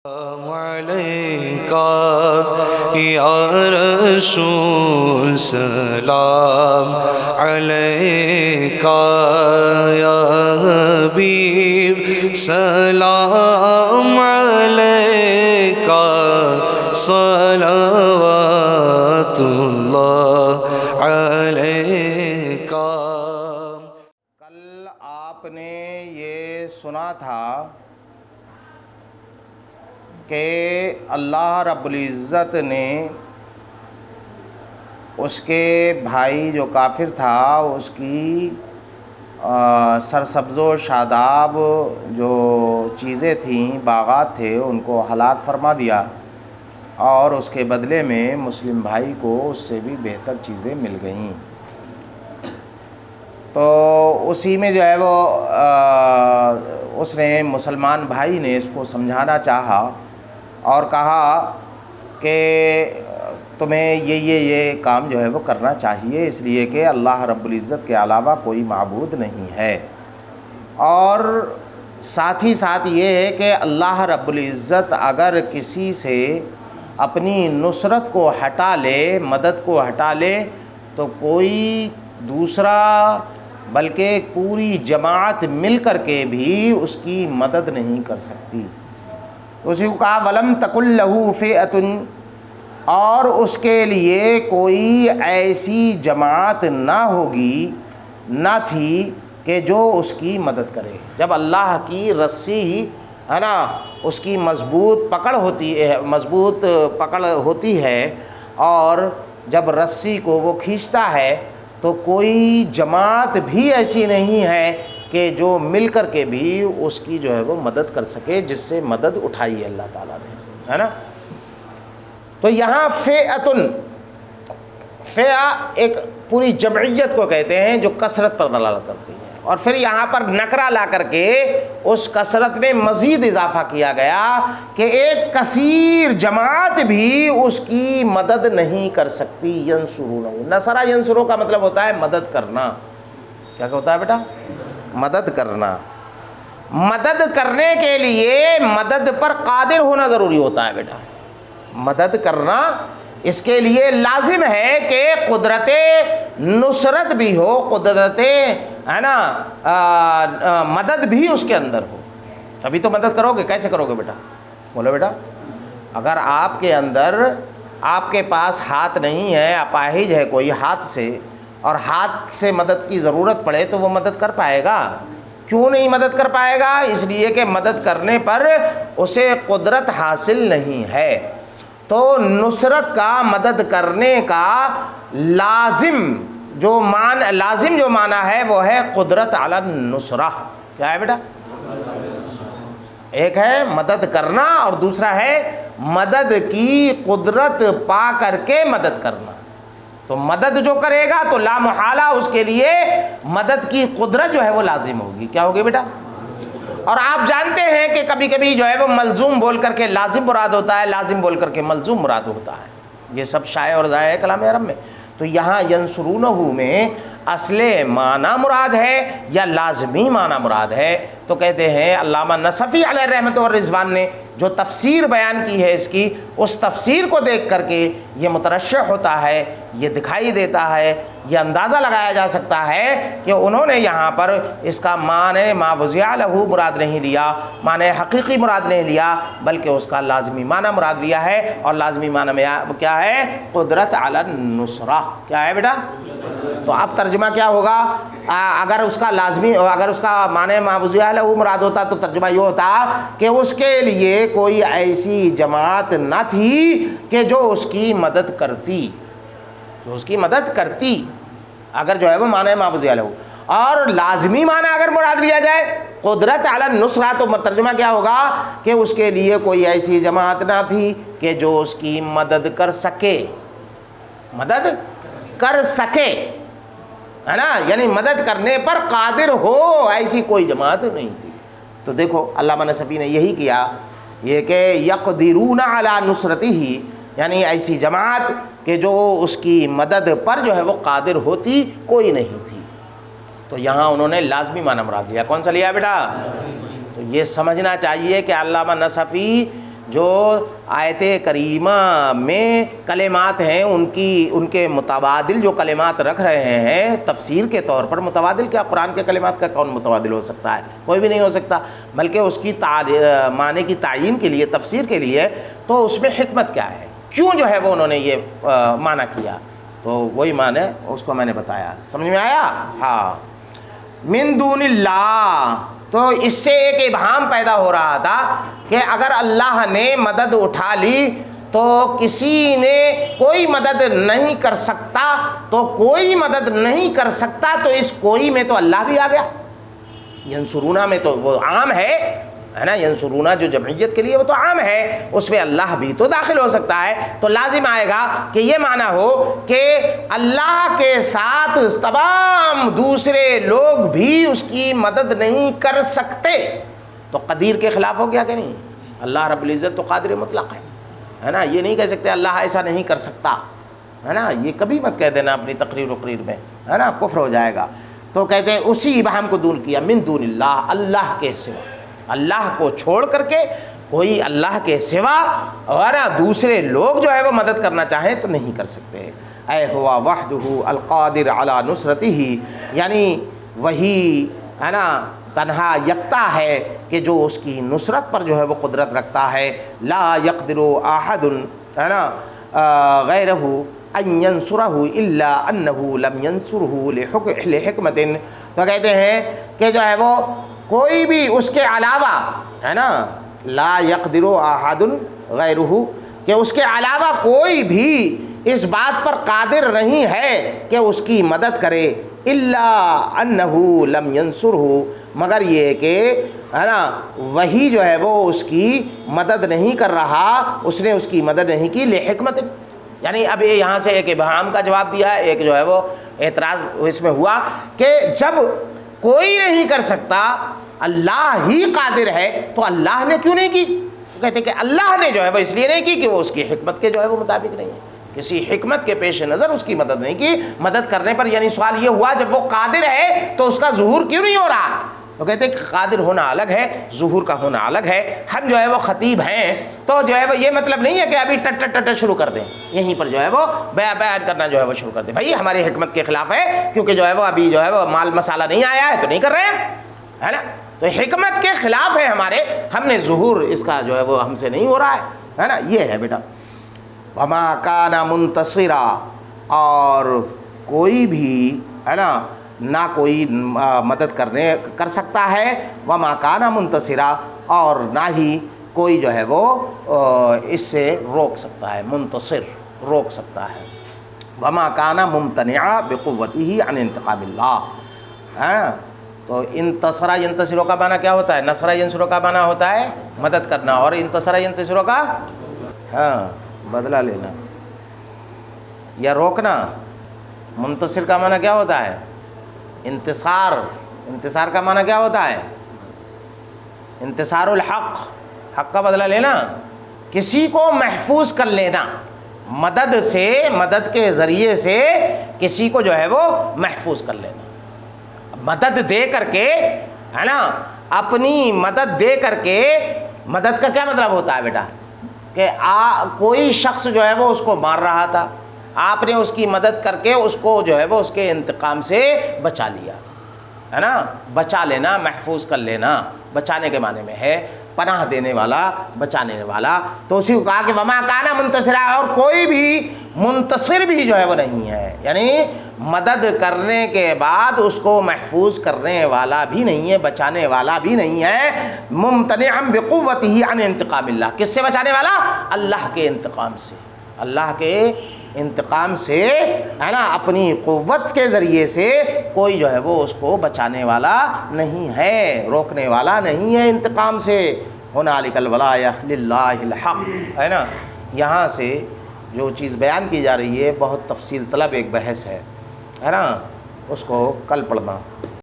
علیکہ یا رسول سلام علیکہ یا حبیب سلام علیکہ صلوات اللہ علیکہ۔ کل آپ نے یہ سنا تھا کہ اللہ رب العزت نے اس کے بھائی جو کافر تھا اس کی سرسبز و شاداب جو چیزیں تھیں، باغات تھے، ان کو ہلاک فرما دیا اور اس کے بدلے میں مسلم بھائی کو اس سے بھی بہتر چیزیں مل گئیں۔ تو اسی میں جو ہے وہ اس نے مسلمان بھائی نے اس کو سمجھانا چاہا اور کہا کہ تمہیں یہ کام جو ہے وہ کرنا چاہیے، اس لیے کہ اللہ رب العزت کے علاوہ کوئی معبود نہیں ہے۔ اور ساتھ ہی ساتھ یہ ہے کہ اللہ رب العزت اگر کسی سے اپنی نصرت کو ہٹا لے، مدد کو ہٹا لے، تو کوئی دوسرا بلکہ پوری جماعت مل کر کے بھی اس کی مدد نہیں کر سکتی۔ اسی کو کہا وَلَمْ تَكُنْ لَهُ فِئَةٌ، اور اس کے لیے کوئی ایسی جماعت نہ ہوگی، نہ تھی کہ جو اس کی مدد کرے۔ جب اللہ کی رسی ہے نا، اس کی مضبوط پکڑ ہوتی ہے اور جب رسی کو وہ کھینچتا ہے تو کوئی جماعت بھی ایسی نہیں ہے کہ جو مل کر کے بھی اس کی جو ہے وہ مدد کر سکے، جس سے مدد اٹھائی ہے اللہ تعالیٰ نے، ہے نا۔ تو یہاں فئہ ایک پوری جمعیت کو کہتے ہیں جو کثرت پر دلالت کرتی ہے، اور پھر یہاں پر نکرہ لا کر کے اس کثرت میں مزید اضافہ کیا گیا کہ ایک کثیر جماعت بھی اس کی مدد نہیں کر سکتی۔ ینصرونہ، نصرہ ینصرو کا مطلب ہوتا ہے مدد کرنا۔ کیا ہوتا ہے بیٹا؟ مدد کرنا۔ مدد کرنے کے لیے مدد پر قادر ہونا ضروری ہوتا ہے بیٹا۔ مدد کرنا اس کے لیے لازم ہے کہ قدرت نصرت بھی ہو، قدرت ہے نا مدد بھی اس کے اندر ہو، تبھی تو مدد کرو گے۔ کیسے کرو گے بیٹا؟ بولو بیٹا۔ اگر آپ کے اندر، آپ کے پاس ہاتھ نہیں ہے، اپاہج ہے کوئی ہاتھ سے، اور ہاتھ سے مدد کی ضرورت پڑے تو وہ مدد کر پائے گا؟ کیوں نہیں مدد کر پائے گا؟ اس لیے کہ مدد کرنے پر اسے قدرت حاصل نہیں ہے۔ تو نصرت کا، مدد کرنے کا لازم جو معنی ہے وہ ہے قدرت علی النصرہ۔ کیا ہے بیٹا؟ ایک ہے مدد کرنا اور دوسرا ہے مدد کی قدرت پا کر کے مدد کرنا۔ تو مدد جو کرے گا تو لا محالہ اس کے لیے مدد کی قدرت جو ہے وہ لازم ہوگی۔ کیا ہوگی بیٹا؟ اور آپ جانتے ہیں کہ کبھی کبھی جو ہے وہ ملزوم بول کر کے لازم مراد ہوتا ہے، لازم بول کر کے ملزوم مراد ہوتا ہے، یہ سب شائع اور ضائع ہے کلام عرب میں۔ تو یہاں ینصرونہ میں اصل معنی مراد ہے یا لازمی معنی مراد ہے؟ تو کہتے ہیں علامہ نصفی علیہ رحمت و رضوان نے جو تفسیر بیان کی ہے اس کی، اس تفسیر کو دیکھ کر کے یہ مترشح ہوتا ہے، یہ دکھائی دیتا ہے، یہ اندازہ لگایا جا سکتا ہے کہ انہوں نے یہاں پر اس کا معنی ما وضع لہ مراد نہیں لیا، معنی حقیقی مراد نہیں لیا، بلکہ اس کا لازمی معنی مراد لیا ہے۔ اور لازمی معنی میں کیا ہے؟ قدرت علی النصرہ۔ کیا ہے بیٹا؟ تو اب ترجمہ کیا ہوگا؟ اگر اس کا معنی ما وضع لہ مراد ہوتا تو ترجمہ یہ ہوتا کہ اس کے لیے کوئی ایسی جماعت نہ تھی کہ جو اس کی مدد کرتی، اگر جو ہے وہ معنی ما وضع لہ۔ اور لازمی معنی اگر مراد لیا جائے قدرت علی النصرہ تو ترجمہ کیا ہوگا کہ اس کے لیے کوئی ایسی جماعت نہ تھی کہ جو اس کی مدد کر سکے، ہے نا، یعنی مدد کرنے پر قادر ہو، ایسی کوئی جماعت نہیں تھی۔ تو دیکھو علامہ نصفی نے یہی کیا، یہ کہ یقدرون علی نصرتہ، یعنی ایسی جماعت کہ جو اس کی مدد پر جو ہے وہ قادر ہوتی کوئی نہیں تھی۔ تو یہاں انہوں نے لازمی معنی مراد لیا۔ کون سا لیا بیٹا؟ تو یہ سمجھنا چاہیے کہ علامہ نصفی جو آیت کریمہ میں کلمات ہیں ان کے متبادل جو کلمات رکھ رہے ہیں تفسیر کے طور پر، متبادل کیا، قرآن کے کلمات کا کون متبادل ہو سکتا ہے؟ کوئی بھی نہیں ہو سکتا، بلکہ اس کی معنی کی تعیین کے لیے، تفسیر کے لیے تو اس میں حکمت کیا ہے، کیوں جو ہے وہ انہوں نے یہ معنی کیا، تو وہی معنی اس کو میں نے بتایا، سمجھ میں آیا؟ ہاں، من دون اللہ، تو اس سے ایک ابہام پیدا ہو رہا تھا کہ اگر اللہ نے مدد اٹھا لی تو کسی نے کوئی مدد نہیں کر سکتا، تو کوئی مدد نہیں کر سکتا تو اس کوئی میں تو اللہ بھی آ گیا۔ ینصرونا میں تو وہ عام ہے نا، ینصرونا جو جمعیت کے لیے وہ تو عام ہے، اس میں اللہ بھی تو داخل ہو سکتا ہے، تو لازم آئے گا کہ یہ معنی ہو کہ اللہ کے ساتھ تمام دوسرے لوگ بھی اس کی مدد نہیں کر سکتے، تو قدیر کے خلاف ہو گیا کہ نہیں؟ اللہ رب العزت تو قادر مطلق ہے نا، یہ نہیں کہہ سکتے اللہ ایسا نہیں کر سکتا، ہے نا، یہ کبھی مت کہہ دینا اپنی تقریر میں، ہے نا، کفر ہو جائے گا۔ تو کہتے ہیں اسی ابہام کو دور کیا، من دون اللہ، اللہ کے سوا، اللہ کو چھوڑ کر کے کوئی اللہ کے سوا اور دوسرے لوگ جو ہے وہ مدد کرنا چاہیں تو نہیں کر سکتے۔ اے ہوا وحدہ القادر علی نصرتہ، یعنی وہی ہے نا تنہا یکتا ہے کہ جو اس کی نصرت پر جو ہے وہ قدرت رکھتا ہے، لا یقدر احد ہے نا غیرہ ان ینصرہ الا انہ لم ینصرہ لحکمت، تو کہتے ہیں کہ جو ہے وہ کوئی بھی اس کے علاوہ ہے نا، لا یقدر احد غیرہ، کہ اس کے علاوہ کوئی بھی اس بات پر قادر نہیں ہے کہ اس کی مدد کرے، الا انہ لم ینصرہ، مگر یہ کہ ہے نا وہی جو ہے وہ اس کی مدد نہیں کر رہا، اس نے اس کی مدد نہیں کی لحکمت، یعنی اب یہ یہاں سے ایک ابہام کا جواب دیا ہے، ایک جو ہے وہ اعتراض اس میں ہوا کہ جب کوئی نہیں کر سکتا، اللہ ہی قادر ہے، تو اللہ نے کیوں نہیں کی؟ کہتے ہیں کہ اللہ نے جو ہے وہ اس لیے نہیں کی کہ وہ اس کی حکمت کے جو ہے وہ مطابق نہیں ہے، کسی حکمت کے پیش نظر اس کی مدد نہیں کی۔ مدد کرنے پر یعنی سوال یہ ہوا جب وہ قادر ہے تو اس کا ظہور کیوں نہیں ہو رہا؟ تو کہتے ہیں کہ قادر ہونا الگ ہے، ظہور کا ہونا الگ ہے۔ ہم جو ہے وہ خطیب ہیں تو جو ہے وہ یہ مطلب نہیں ہے کہ ابھی ٹٹ ٹٹ ٹٹ شروع کر دیں، یہیں پر جو ہے وہ بیان کرنا جو ہے وہ شروع کر دیں، بھائی ہماری حکمت کے خلاف ہے، کیونکہ جو ہے وہ ابھی جو ہے وہ مال مسالہ نہیں آیا ہے تو نہیں کر رہے ہیں، ہے نا، تو حکمت کے خلاف ہے ہمارے، ہم نے ظہور اس کا جو ہے وہ ہم سے نہیں ہو رہا ہے نا، یہ ہے بیٹا۔ وما کان منتصرا، اور کوئی بھی ہے نا نہ کوئی مدد کر سکتا ہے، وما کان منتصرا، اور نہ ہی کوئی جو ہے وہ اس سے روک سکتا ہے، منتصر روک سکتا ہے، وما کان ممتنعا بقوتہ عن انتقام اللہ۔ تو انتصرا ینتصروں کا معنی کیا ہوتا ہے؟ نصرا ینصروں کا معنی ہوتا ہے مدد کرنا، اور انتصرا ینتصروں کا بدلہ لینا یا روکنا۔ منتصر کا معنی کیا ہوتا ہے؟ انتصار، انتصار کا معنی کیا ہوتا ہے؟ انتصار الحق، حق کا بدلہ لینا، کسی کو محفوظ کر لینا، مدد سے، مدد کے ذریعے سے کسی کو جو ہے وہ محفوظ کر لینا، مدد دے کر کے ہے نا، اپنی مدد دے کر کے۔ مدد کا کیا مطلب ہوتا ہے بیٹا؟ کہ کوئی شخص جو ہے وہ اس کو مار رہا تھا، آپ نے اس کی مدد کر کے اس کو جو ہے وہ اس کے انتقام سے بچا لیا، ہے نا، بچا لینا، محفوظ کر لینا، بچانے کے معنی میں ہے پناہ دینے والا، بچانے والا۔ تو اسی کو کہا کہ وما کان منتصرا، اور کوئی بھی منتصر بھی جو ہے وہ نہیں ہے، یعنی مدد کرنے کے بعد اس کو محفوظ کرنے والا بھی نہیں ہے، بچانے والا بھی نہیں ہے۔ ممتنعا بقوتہ عن انتقام اللہ، کس سے بچانے والا؟ اللہ کے انتقام سے، اللہ کے انتقام سے، ہے نا، اپنی قوت کے ذریعے سے کوئی جو ہے وہ اس کو بچانے والا نہیں ہے، روکنے والا نہیں ہے انتقام سے۔ ہنالک الولایہ للہ الحق، ہے نا، یہاں سے جو چیز بیان کی جا رہی ہے بہت تفصیل طلب ایک بحث ہے نا، اس کو کل پڑھنا۔